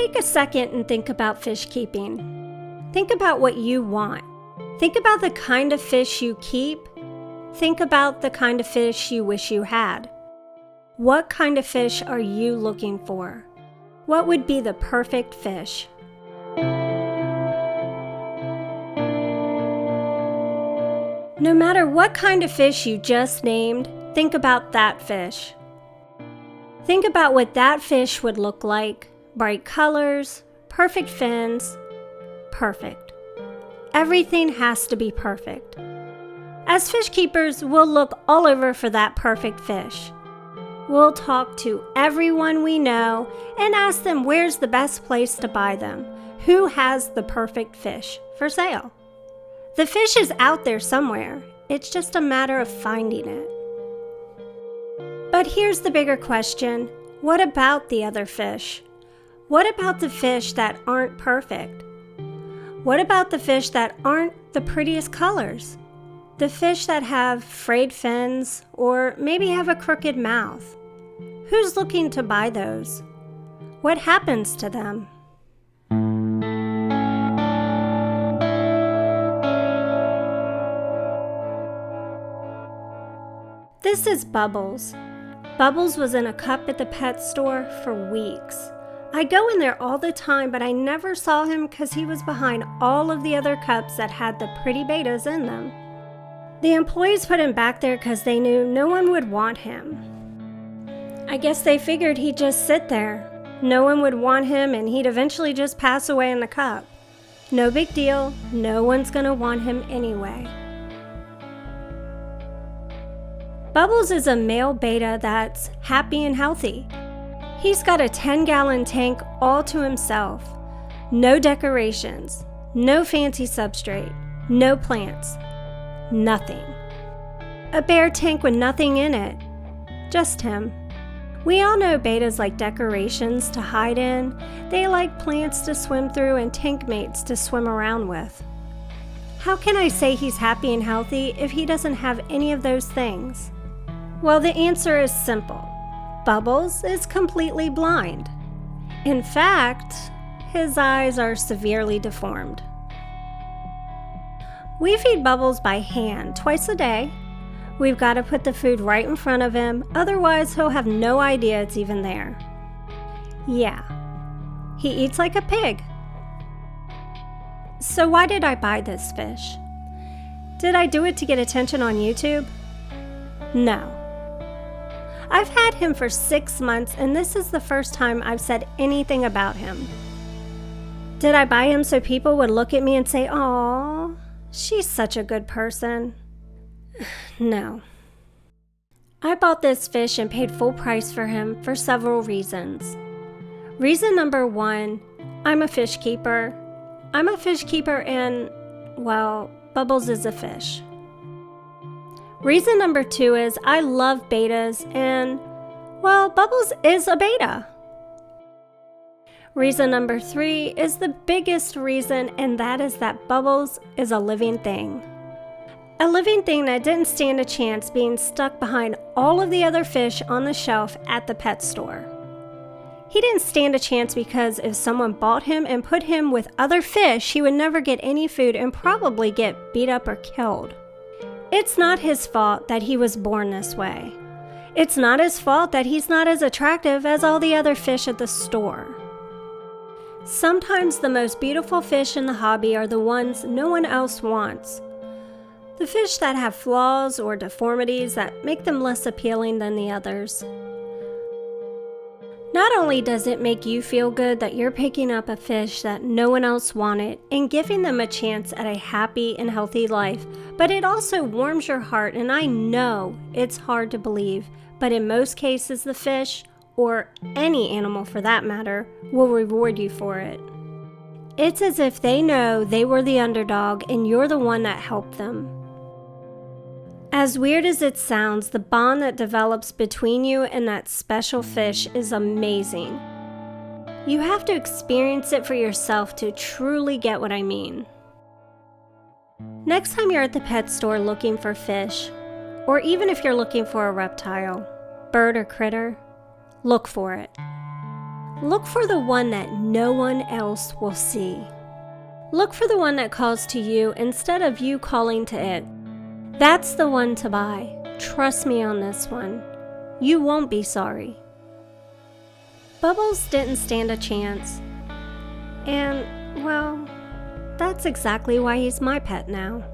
Take a second and think about fish keeping. Think about what you want. Think about the kind of fish you keep. Think about the kind of fish you wish you had. What kind of fish are you looking for? What would be the perfect fish? No matter what kind of fish you just named, think about that fish. Think about what that fish would look like. Bright colors, perfect fins, perfect. Everything has to be perfect. As fish keepers, we'll look all over for that perfect fish. We'll talk to everyone we know and ask them where's the best place to buy them. Who has the perfect fish for sale? The fish is out there somewhere. It's just a matter of finding it. But here's the bigger question. What about the other fish? What about the fish that aren't perfect? What about the fish that aren't the prettiest colors? The fish that have frayed fins or maybe have a crooked mouth? Who's looking to buy those? What happens to them? This is Bubbles. Bubbles was in a cup at the pet store for weeks. I go in there all the time, but I never saw him because he was behind all of the other cups that had the pretty betas in them. The employees put him back there because they knew no one would want him. I guess they figured he'd just sit there. No one would want him and he'd eventually just pass away in the cup. No big deal, no one's gonna want him anyway. Bubbles is a male beta that's happy and healthy. He's got a 10-gallon tank all to himself. No decorations, no fancy substrate, no plants, nothing. A bare tank with nothing in it, just him. We all know betas like decorations to hide in. They like plants to swim through and tank mates to swim around with. How can I say he's happy and healthy if he doesn't have any of those things? Well, the answer is simple. Bubbles is completely blind. In fact, his eyes are severely deformed. We feed Bubbles by hand twice a day. We've got to put the food right in front of him, otherwise he'll have no idea it's even there. Yeah, he eats like a pig. So why did I buy this fish? Did I do it to get attention on YouTube? No. I've had him for 6 months, and this is the first time I've said anything about him. Did I buy him so people would look at me and say, "Aw, she's such a good person"? No. I bought this fish and paid full price for him for several reasons. Reason number 1, I'm a fish keeper. I'm a fish keeper and, well, Bubbles is a fish. Reason number 2 is I love betas and, well, Bubbles is a beta. Reason number 3 is the biggest reason, and that is that Bubbles is a living thing. A living thing that didn't stand a chance being stuck behind all of the other fish on the shelf at the pet store. He didn't stand a chance because if someone bought him and put him with other fish, he would never get any food and probably get beat up or killed. It's not his fault that he was born this way. It's not his fault that he's not as attractive as all the other fish at the store. Sometimes the most beautiful fish in the hobby are the ones no one else wants. The fish that have flaws or deformities that make them less appealing than the others. Not only does it make you feel good that you're picking up a fish that no one else wanted and giving them a chance at a happy and healthy life, but it also warms your heart, and I know it's hard to believe, but in most cases the fish, or any animal for that matter, will reward you for it. It's as if they know they were the underdog and you're the one that helped them. As weird as it sounds, the bond that develops between you and that special fish is amazing. You have to experience it for yourself to truly get what I mean. Next time you're at the pet store looking for fish, or even if you're looking for a reptile, bird or critter, look for it. Look for the one that no one else will see. Look for the one that calls to you instead of you calling to it. That's the one to buy. Trust me on this one. You won't be sorry. Bubbles didn't stand a chance. And, well, that's exactly why he's my pet now.